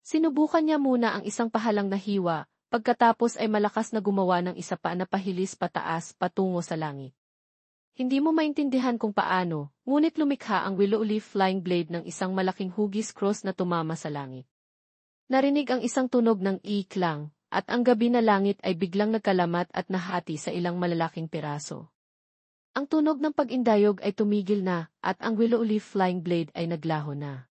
Sinubukan niya muna ang isang pahalang na hiwa, pagkatapos ay malakas na gumawa ng isa pa na pahilis pataas patungo sa langit. Hindi mo maintindihan kung paano, ngunit lumikha ang Willow Leaf Flying Blade ng isang malaking hugis cross na tumama sa langit. Narinig ang isang tunog ng iklang, at ang gabi na langit ay biglang nagkalamat at nahati sa ilang malalaking piraso. Ang tunog ng pag-indayog ay tumigil na, at ang Willow Leaf Flying Blade ay naglaho na.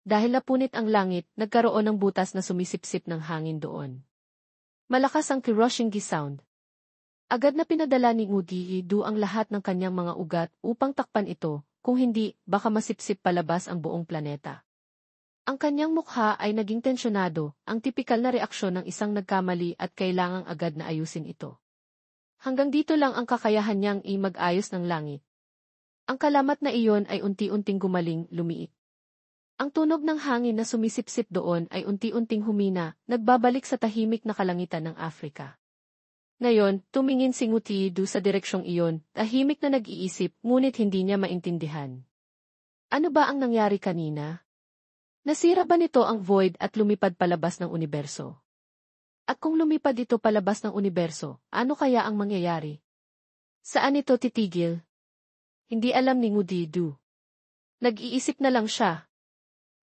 Dahil napunit ang langit, nagkaroon ng butas na sumisipsip ng hangin doon. Malakas ang Kiroshingi sound. Agad na pinadala ni Ngudido ang lahat ng kanyang mga ugat upang takpan ito, kung hindi, baka masipsip palabas ang buong planeta. Ang kanyang mukha ay naging tensyonado, ang tipikal na reaksyon ng isang nagkamali at kailangang agad na ayusin ito. Hanggang dito lang ang kakayahan niyang mag-ayos ng langit. Ang kalamat na iyon ay unti-unting gumaling, lumiit. Ang tunog ng hangin na sumisipsip doon ay unti-unting humina, nagbabalik sa tahimik na kalangitan ng Afrika. Ngayon, tumingin si Ngudido sa direksyong iyon, tahimik na nag-iisip, ngunit hindi niya maintindihan. Ano ba ang nangyari kanina? Nasira ba nito ang void at lumipad palabas ng universo? At kung lumipad ito palabas ng universo, ano kaya ang mangyayari? Saan ito titigil? Hindi alam ni Ngudido. Nag-iisip na lang siya.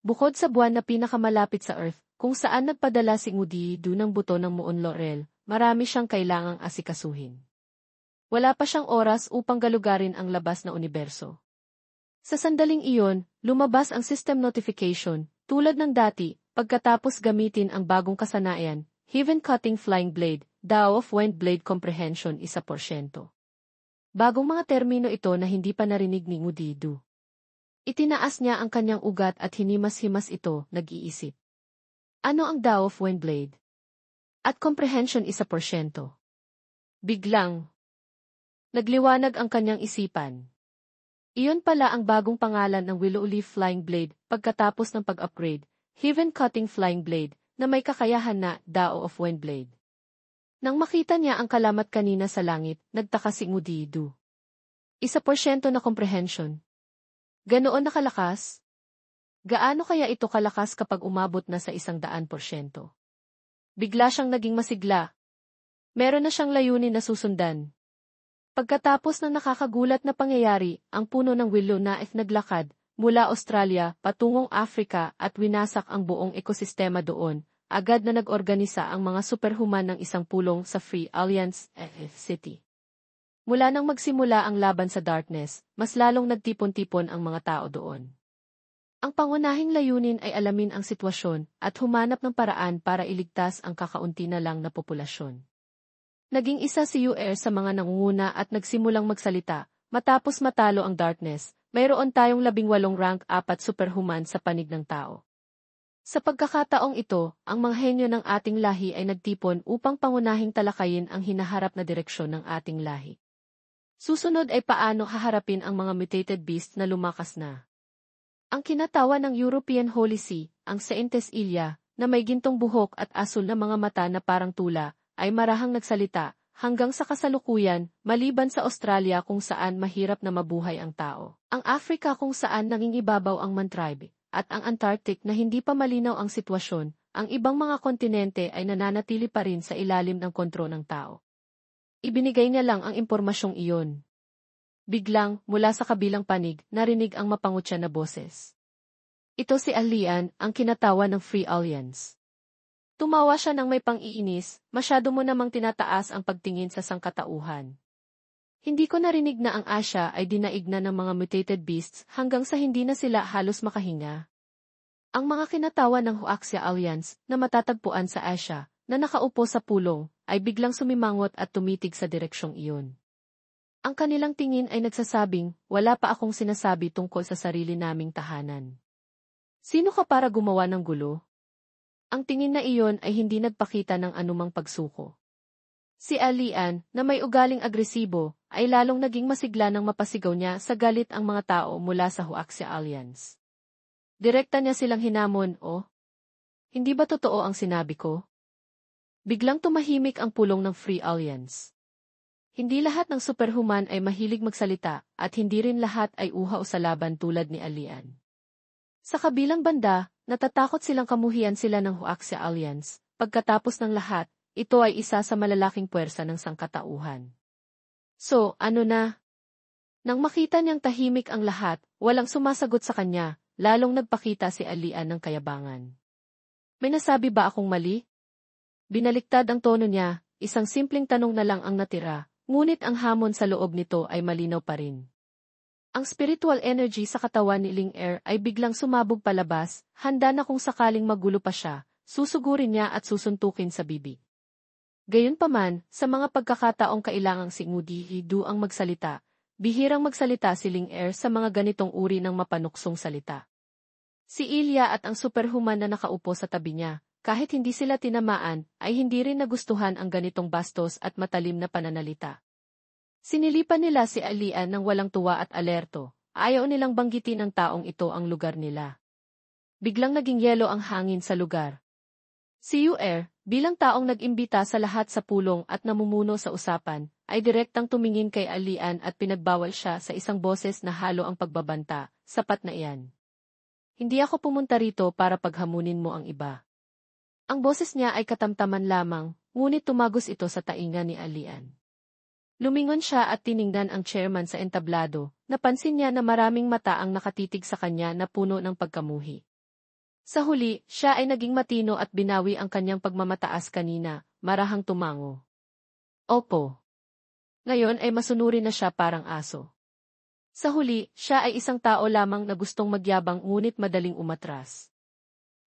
Bukod sa buwan na pinakamalapit sa Earth, kung saan nagpadala si Ngudido ng buto ng Muon Laurel, marami siyang kailangang asikasuhin. Wala pa siyang oras upang galugarin ang labas na universo. Sa sandaling iyon, lumabas ang system notification, tulad ng dati, pagkatapos gamitin ang bagong kasanayan, Heaven Cutting Flying Blade, Tao of Wind Blade Comprehension 1%. Bagong mga termino ito na hindi pa narinig ni Ngudido. Itinaas niya ang kanyang ugat at hinimas-himas ito, nag-iisip. Ano ang Tao of Wind Blade? At Comprehension 1%. Biglang nagliwanag ang kanyang isipan. Iyon pala ang bagong pangalan ng Willow Leaf Flying Blade pagkatapos ng pag-upgrade, Heaven Cutting Flying Blade, na may kakayahan na Tao of Wind Blade. Nang makita niya ang kalamat kanina sa langit, nagtaka si Ngudido. 1% na comprehension. Ganoon na kalakas? Gaano kaya ito kalakas kapag umabot na sa 100%? Bigla siyang naging masigla. Meron na siyang layunin na susundan. Pagkatapos ng nakakagulat na pangyayari, ang puno ng willow na naglakad, mula Australia, patungong Africa at winasak ang buong ekosistema doon, agad na nag-organisa ang mga superhuman ng isang pulong sa Free Alliance City. Mula nang magsimula ang laban sa darkness, mas lalong nagtipon-tipon ang mga tao doon. Ang pangunahing layunin ay alamin ang sitwasyon at humanap ng paraan para iligtas ang kakaunti na lang na populasyon. Naging isa si Yu-Er sa mga nangunguna at nagsimulang magsalita. Matapos matalo ang Darkness, mayroon tayong 18 rank 4 superhuman sa panig ng tao. Sa pagkakataong ito, ang mga henyo ng ating lahi ay nagtipon upang pangunahing talakayin ang hinaharap na direksyon ng ating lahi. Susunod ay paano haharapin ang mga mutated beast na lumakas na. Ang kinatawa ng European Holy See, ang Saintes Ilia, na may gintong buhok at asul na mga mata na parang tula, ay marahang nagsalita, hanggang sa kasalukuyan, maliban sa Australia kung saan mahirap na mabuhay ang tao. Ang Africa kung saan nangingibabaw ang mantribe, at ang Antarctic na hindi pa malinaw ang sitwasyon, ang ibang mga kontinente ay nananatili pa rin sa ilalim ng kontrol ng tao. Ibinigay niya lang ang impormasyong iyon. Biglang, mula sa kabilang panig, narinig ang mapangutya na boses. Ito si Alian, ang kinatawa ng Free Alliance. Tumawa siya ng may pang-iinis, masyado mo namang tinataas ang pagtingin sa sangkatauhan. Hindi ko narinig na ang Asya ay dinaig na ng mga mutated beasts hanggang sa hindi na sila halos makahinga. Ang mga kinatawa ng Huaxia Alliance na matatagpuan sa Asya, na nakaupo sa pulong, ay biglang sumimangot at tumitig sa direksyong iyon. Ang kanilang tingin ay nagsasabing, wala pa akong sinasabi tungkol sa sarili naming tahanan. Sino ka para gumawa ng gulo? Ang tingin na iyon ay hindi nagpakita ng anumang pagsuko. Si Alian, na may ugaling agresibo, ay lalong naging masigla nang mapasigaw niya sa galit ang mga tao mula sa Huaxia Alliance. Direkta niya silang hinamon, "Oh, hindi ba totoo ang sinabi ko?" Biglang tumahimik ang pulong ng Free Alliance. Hindi lahat ng superhuman ay mahilig magsalita, at hindi rin lahat ay uhaw sa laban tulad ni Alian. Sa kabilang banda, natatakot silang kamuhian sila ng Huaxia Alliance. Pagkatapos ng lahat, ito ay isa sa malalaking puwersa ng sangkatauhan. So, ano na? Nang makita niyang tahimik ang lahat, walang sumasagot sa kanya, lalong nagpakita si Alian ng kayabangan. May nasabi ba akong mali? Binaliktad ang tono niya, isang simpleng tanong na lang ang natira, ngunit ang hamon sa loob nito ay malinaw pa rin. Ang spiritual energy sa katawan ni Ling Er ay biglang sumabog palabas, handa na kung sakaling magulo pa siya, susugurin niya at susuntukin sa bibig. Gayunpaman, sa mga pagkakataong kailangang si Ngudi Hidu ang magsalita, bihirang magsalita si Ling Er sa mga ganitong uri ng mapanuksong salita. Si Ilya at ang superhuman na nakaupo sa tabi niya, kahit hindi sila tinamaan, ay hindi rin nagustuhan ang ganitong bastos at matalim na pananalita. Sinilipan nila si Alian ng walang tuwa at alerto, ayaw nilang banggitin ng taong ito ang lugar nila. Biglang naging yelo ang hangin sa lugar. Si Yu-Er, bilang taong nag-imbita sa lahat sa pulong at namumuno sa usapan, ay direktang tumingin kay Alian at pinagbawal siya sa isang boses na halo ang pagbabanta, sapat na iyan. Hindi ako pumunta rito para paghamunin mo ang iba. Ang boses niya ay katamtaman lamang, ngunit tumagos ito sa tainga ni Alian. Lumingon siya at tiningnan ang chairman sa entablado, napansin niya na maraming mata ang nakatitig sa kanya na puno ng pagkamuhi. Sa huli, siya ay naging matino at binawi ang kanyang pagmamataas kanina, marahang tumango. Opo. Ngayon ay masunurin na siya parang aso. Sa huli, siya ay isang tao lamang na gustong magyabang ngunit madaling umatras.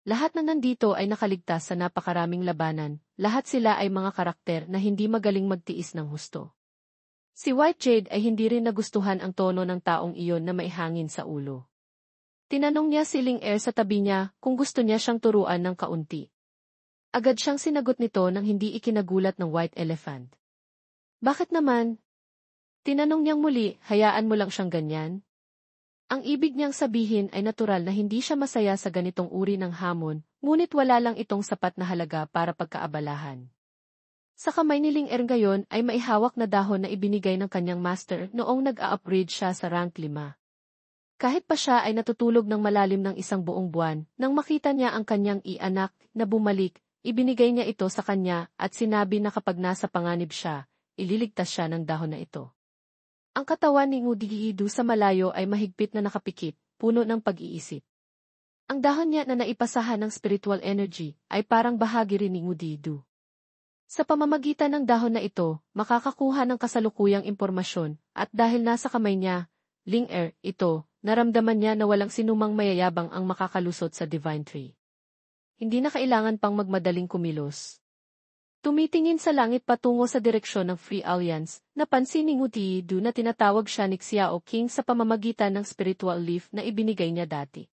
Lahat na nandito ay nakaligtas sa napakaraming labanan, lahat sila ay mga karakter na hindi magaling magtiis ng husto. Si White Jade ay hindi rin nagustuhan ang tono ng taong iyon na may hangin sa ulo. Tinanong niya si Ling Er sa tabi niya kung gusto niya siyang turuan ng kaunti. Agad siyang sinagot nito nang hindi ikinagulat ng White Elephant. Bakit naman? Tinanong niyang muli, hayaan mo lang siyang ganyan? Ang ibig niyang sabihin ay natural na hindi siya masaya sa ganitong uri ng hamon, ngunit wala lang itong sapat na halaga para pagkaabalahan. Sa kamay ni Ling Er ngayon ay maihawak na dahon na ibinigay ng kanyang master noong nag-a-upgrade siya sa rank 5. Kahit pa siya ay natutulog ng malalim ng isang buong buwan, nang makita niya ang kanyang ianak na bumalik, ibinigay niya ito sa kanya at sinabi na kapag nasa panganib siya, ililigtas siya ng dahon na ito. Ang katawan ni Ngudigidu sa malayo ay mahigpit na nakapikit, puno ng pag-iisip. Ang dahon niya na naipasahan ng spiritual energy ay parang bahagi rin ni Ngudigidu. Sa pamamagitan ng dahon na ito, makakakuha ng kasalukuyang impormasyon, at dahil nasa kamay niya, Ling Er, ito, naramdaman niya na walang sinumang mayayabang ang makakalusot sa Divine Tree. Hindi na kailangan pang magmadaling kumilos. Tumitingin sa langit patungo sa direksyon ng Free Alliance, napansin ni Ngutidu na tinatawag siya ni Xiao King sa pamamagitan ng spiritual leaf na ibinigay niya dati.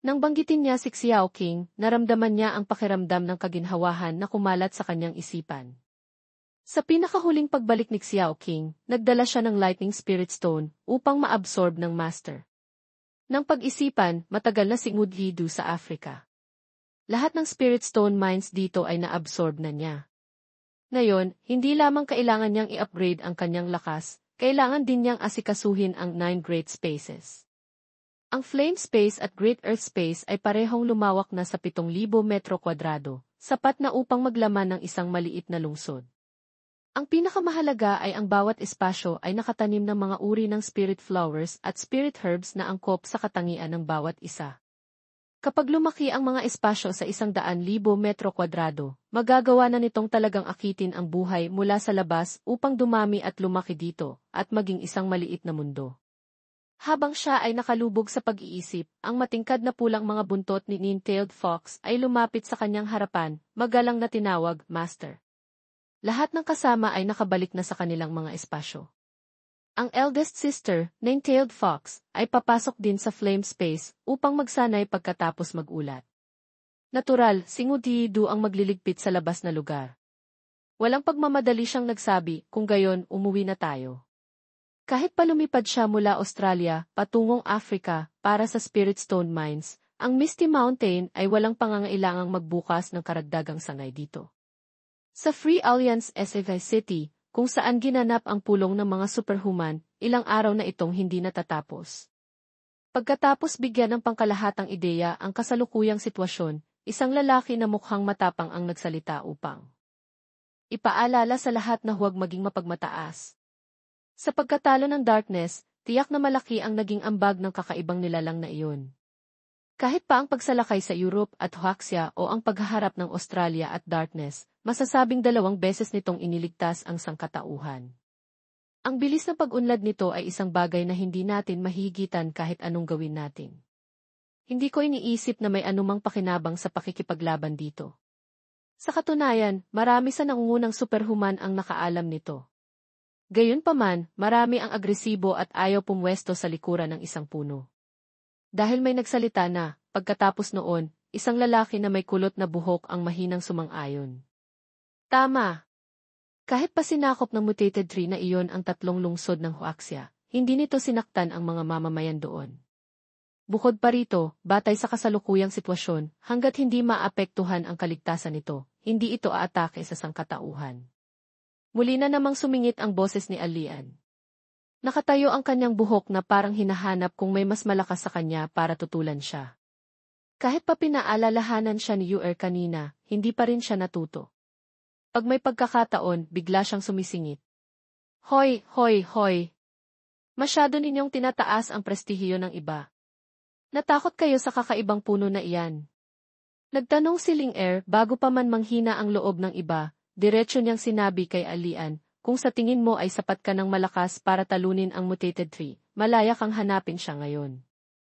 Nang banggitin niya si Xiao King, naramdaman niya ang pakiramdam ng kaginhawahan na kumalat sa kanyang isipan. Sa pinakahuling pagbalik ni Xiao King, nagdala siya ng Lightning Spirit Stone upang maabsorb ng Master. Nang pag-isipan, matagal na si Ngutidu sa Africa. Lahat ng Spirit Stone mines dito ay naabsorb na niya. Ngayon, hindi lamang kailangan niyang i-upgrade ang kanyang lakas, kailangan din niyang asikasuhin ang 9 Great Spaces. Ang Flame Space at Great Earth Space ay parehong lumawak na sa 7,000 metro kwadrado, sapat na upang maglaman ng isang maliit na lungsod. Ang pinakamahalaga ay ang bawat espasyo ay nakatanim ng mga uri ng spirit flowers at spirit herbs na angkop sa katangian ng bawat isa. Kapag lumaki ang mga espasyo sa 100,000 metro kwadrado, magagawa na nitong talagang akitin ang buhay mula sa labas upang dumami at lumaki dito, at maging isang maliit na mundo. Habang siya ay nakalubog sa pag-iisip, ang matingkad na pulang mga buntot ni Nine-tailed Fox ay lumapit sa kanyang harapan, magalang na tinawag, Master. Lahat ng kasama ay nakabalik na sa kanilang mga espasyo. Ang eldest sister, Nine-tailed Fox, ay papasok din sa flame space upang magsanay pagkatapos mag-ulat. Natural, si Ngutidu ang magliligpit sa labas na lugar. Walang pagmamadali siyang nagsabi, kung gayon, umuwi na tayo. Kahit pa lumipad siya mula Australia, patungong Africa, para sa Spirit Stone Mines, ang Misty Mountain ay walang pangangailangang magbukas ng karagdagang sangay dito. Sa Free Alliance SFI City, kung saan ginanap ang pulong ng mga superhuman, ilang araw na itong hindi natatapos. Pagkatapos bigyan ng pangkalahatang ideya ang kasalukuyang sitwasyon, isang lalaki na mukhang matapang ang nagsalita upang ipaalala sa lahat na huwag maging mapagmataas. Sa pagkatalo ng darkness, tiyak na malaki ang naging ambag ng kakaibang nilalang na iyon. Kahit pa ang pagsalakay sa Europe at Huaxia o ang paghaharap ng Australia at darkness, masasabing 2 beses nitong iniligtas ang sangkatauhan. Ang bilis na pag-unlad nito ay isang bagay na hindi natin mahigitan kahit anong gawin natin. Hindi ko iniisip na may anumang pakinabang sa pakikipaglaban dito. Sa katunayan, marami sa nangungunang superhuman ang nakaalam nito. Gayunpaman, marami ang agresibo at ayaw pumwesto sa likuran ng isang puno. Dahil may nagsalita na, pagkatapos noon, isang lalaki na may kulot na buhok ang mahinang sumang-ayon. Tama! Kahit pa sinakop ng mutated tree na iyon ang 3 lungsod ng Huaxia, hindi nito sinaktan ang mga mamamayan doon. Bukod pa rito, batay sa kasalukuyang sitwasyon, hanggat hindi maapektuhan ang kaligtasan nito, hindi ito aatake sa sangkatauhan. Muli na namang sumingit ang boses ni Alian. Nakatayo ang kanyang buhok na parang hinahanap kung may mas malakas sa kanya para tutulan siya. Kahit pa pinaalalahanan siya ni Yuer kanina, hindi pa rin siya natuto. Pag may pagkakataon, bigla siyang sumisingit. Hoy, hoy, hoy! Masyado ninyong tinataas ang prestihiyo ng iba. Natakot kayo sa kakaibang puno na iyan. Nagtanong si Ling Er bago pa man manghina ang loob ng iba, diretso niyang sinabi kay Alian, kung sa tingin mo ay sapat ka ng malakas para talunin ang mutated tree, malaya kang hanapin siya ngayon.